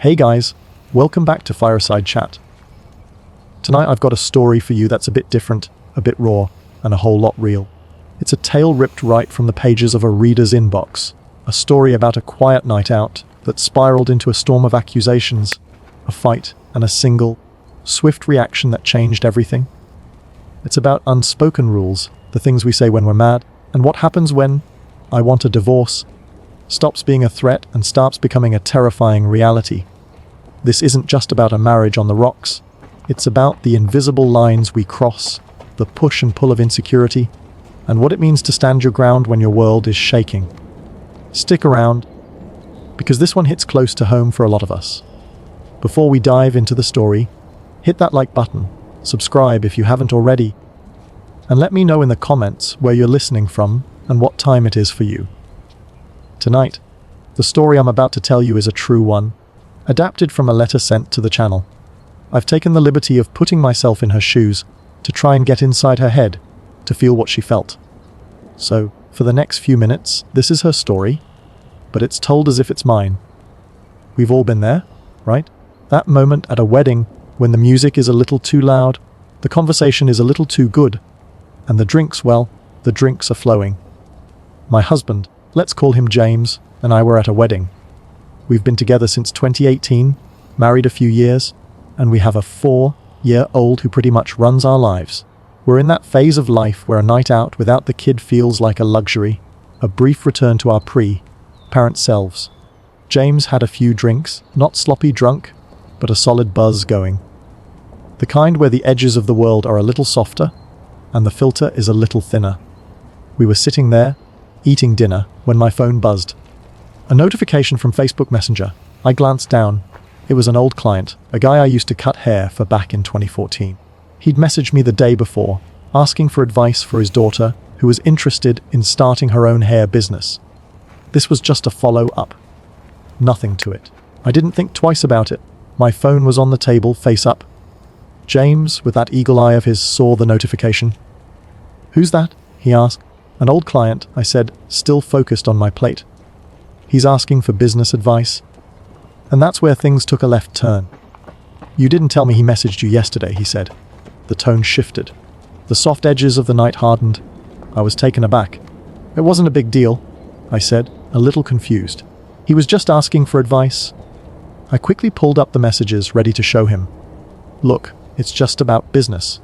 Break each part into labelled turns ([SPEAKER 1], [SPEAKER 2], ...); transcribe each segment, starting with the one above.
[SPEAKER 1] Hey guys, welcome back to Fireside Chat. Tonight I've got a story for you that's a bit different, a bit raw, and a whole lot real. It's a tale ripped right from the pages of a reader's inbox. A story about a quiet night out that spiraled into a storm of accusations, a fight, and a single, swift reaction that changed everything. It's about unspoken rules, the things we say when we're mad, and what happens when "I want a divorce" stops being a threat and starts becoming a terrifying reality. This isn't just about a marriage on the rocks. It's about the invisible lines we cross, the push and pull of insecurity, and what it means to stand your ground when your world is shaking. Stick around, because this one hits close to home for a lot of us. Before we dive into the story, hit that like button, subscribe if you haven't already, and let me know in the comments where you're listening from and what time it is for you. Tonight, the story I'm about to tell you is a true one, adapted from a letter sent to the channel. I've taken the liberty of putting myself in her shoes to try and get inside her head, to feel what she felt. So, for the next few minutes, this is her story, but it's told as if it's mine. We've all been there, right? That moment at a wedding when the music is a little too loud, the conversation is a little too good, and the drinks are flowing. My husband, let's call him James, and I were at a wedding. We've been together since 2018, married a few years, and we have a 4-year-old who pretty much runs our lives. We're in that phase of life where a night out without the kid feels like a luxury, a brief return to our pre-parent selves. James had a few drinks, not sloppy drunk, but a solid buzz going. The kind where the edges of the world are a little softer, and the filter is a little thinner. We were sitting there, eating dinner, when my phone buzzed. A notification from Facebook Messenger. I glanced down. It was an old client, a guy I used to cut hair for back in 2014. He'd messaged me the day before, asking for advice for his daughter, who was interested in starting her own hair business. This was just a follow-up. Nothing to it. I didn't think twice about it. My phone was on the table, face up. James, with that eagle eye of his, saw the notification. "Who's that?" he asked. "An old client," I said, still focused on my plate. "He's asking for business advice." And that's where things took a left turn. "You didn't tell me he messaged you yesterday," he said. The tone shifted. The soft edges of the night hardened. I was taken aback. "It wasn't a big deal," I said, a little confused. "He was just asking for advice." I quickly pulled up the messages, ready to show him. "Look, it's just about business."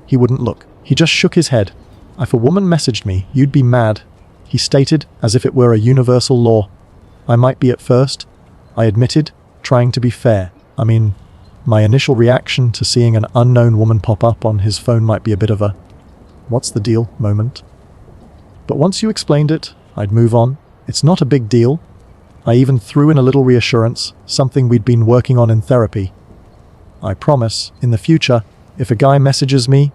[SPEAKER 1] He wouldn't look. He just shook his head. "If a woman messaged me, you'd be mad," he stated, as if it were a universal law. "I might be at first," I admitted, trying to be fair. My initial reaction to seeing an unknown woman pop up on his phone might be a bit of a "what's the deal" moment. But once you explained it, I'd move on. It's not a big deal. I even threw in a little reassurance, something we'd been working on in therapy. "I promise, in the future, if a guy messages me,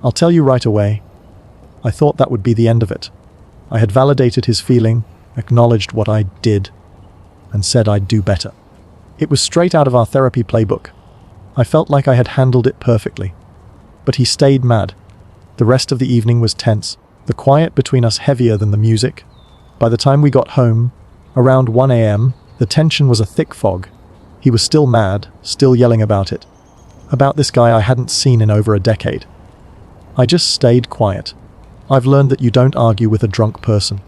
[SPEAKER 1] I'll tell you right away." I thought that would be the end of it. I had validated his feeling, acknowledged what I did, and said I'd do better. It was straight out of our therapy playbook. I felt like I had handled it perfectly. But he stayed mad. The rest of the evening was tense, the quiet between us heavier than the music. By the time we got home, around 1 a.m., the tension was a thick fog. He was still mad, still yelling about it. About this guy I hadn't seen in over a decade. I just stayed quiet. I've learned that you don't argue with a drunk person.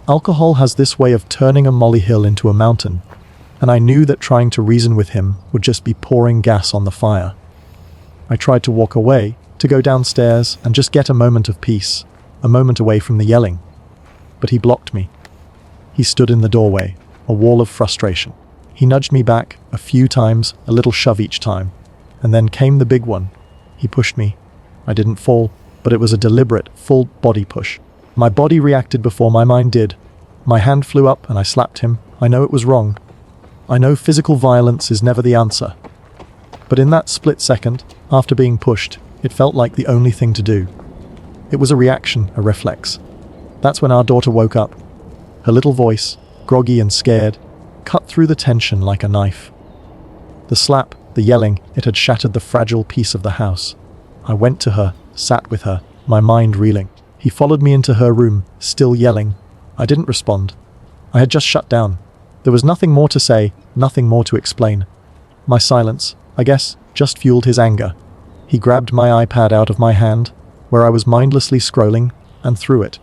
[SPEAKER 1] Alcohol has this way of turning a molehill into a mountain, and I knew that trying to reason with him would just be pouring gas on the fire. I tried to walk away, to go downstairs and just get a moment of peace, a moment away from the yelling. But he blocked me. He stood in the doorway, a wall of frustration. He nudged me back a few times, a little shove each time, and then came the big one. He pushed me. I didn't fall, but it was a deliberate, full body push. My body reacted before my mind did. My hand flew up and I slapped him. I know it was wrong. I know physical violence is never the answer. But in that split second, after being pushed, it felt like the only thing to do. It was a reaction, a reflex. That's when our daughter woke up. Her little voice, groggy and scared, cut through the tension like a knife. The slap, the yelling, it had shattered the fragile peace of the house. I went to her, sat with her, my mind reeling. He followed me into her room, still yelling. I didn't respond. I had just shut down. There was nothing more to say, nothing more to explain. My silence, I guess, just fueled his anger. He grabbed my iPad out of my hand, where I was mindlessly scrolling, and threw it.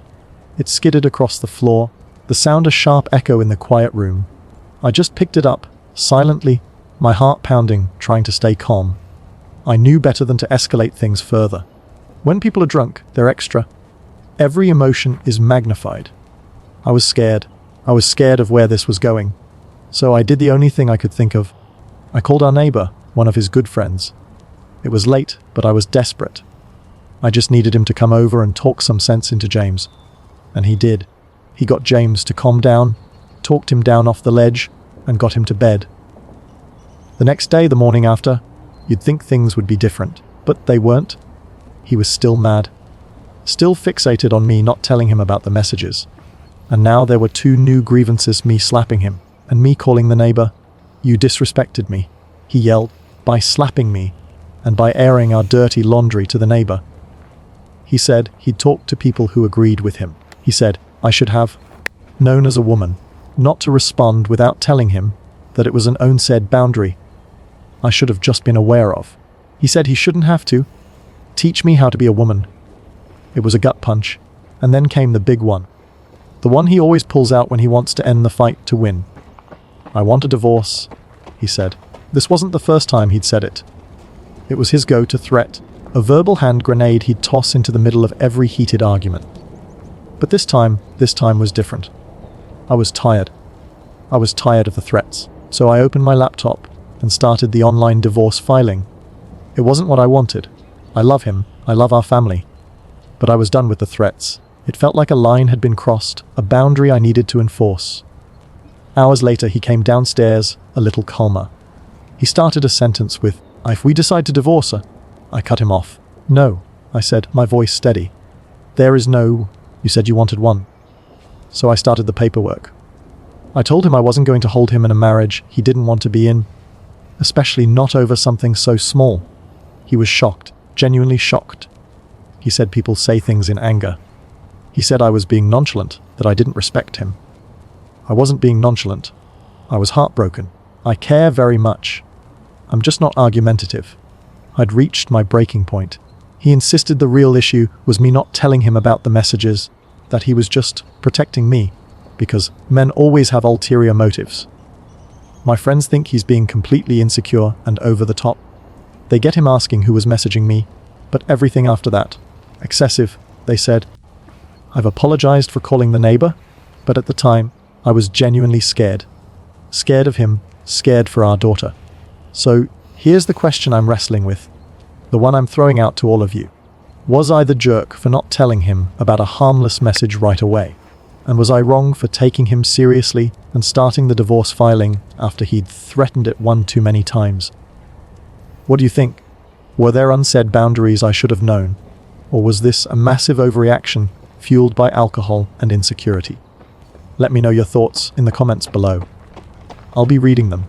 [SPEAKER 1] It skidded across the floor, the sound a sharp echo in the quiet room. I just picked it up, silently, my heart pounding, trying to stay calm. I knew better than to escalate things further. When people are drunk, they're extra. Every emotion is magnified. I was scared. I was scared of where this was going. So I did the only thing I could think of. I called our neighbor, one of his good friends. It was late, but I was desperate. I just needed him to come over and talk some sense into James. And he did. He got James to calm down, talked him down off the ledge, and got him to bed. The next day, the morning after, you'd think things would be different, but they weren't. He was still mad, still fixated on me not telling him about the messages. And now there were two new grievances, me slapping him, and me calling the neighbor. "You disrespected me," he yelled, by slapping me, and by airing our dirty laundry to the neighbor. He said he'd talked to people who agreed with him. He said I should have known as a woman not to respond without telling him that it was an unsaid boundary I should have just been aware of. He said he shouldn't have to teach me how to be a woman. It was a gut punch, and then came the big one. The one he always pulls out when he wants to end the fight to win. "I want a divorce," he said. This wasn't the first time he'd said it. It was his go-to threat, a verbal hand grenade he'd toss into the middle of every heated argument. But this time was different. I was tired. I was tired of the threats. So I opened my laptop and started the online divorce filing. It wasn't what I wanted. I love him. I love our family. But I was done with the threats. It felt like a line had been crossed, a boundary I needed to enforce. Hours later, he came downstairs, a little calmer. He started a sentence with, "If we decide to divorce her." I cut him off. "No," I said, my voice steady. "There is no... You said you wanted one." So I started the paperwork. I told him I wasn't going to hold him in a marriage he didn't want to be in, especially not over something so small. He was shocked, genuinely shocked. He said people say things in anger. He said I was being nonchalant, that I didn't respect him. I wasn't being nonchalant. I was heartbroken. I care very much. I'm just not argumentative. I'd reached my breaking point. He insisted the real issue was me not telling him about the messages, that he was just protecting me, because men always have ulterior motives. My friends think he's being completely insecure and over the top. They get him asking who was messaging me, but everything after that, excessive, they said. I've apologized for calling the neighbor, but at the time, I was genuinely scared. Scared of him, scared for our daughter. So, here's the question I'm wrestling with. The one I'm throwing out to all of you. Was I the jerk for not telling him about a harmless message right away? And was I wrong for taking him seriously and starting the divorce filing after he'd threatened it one too many times? What do you think? Were there unsaid boundaries I should have known? Or was this a massive overreaction fueled by alcohol and insecurity? Let me know your thoughts in the comments below. I'll be reading them.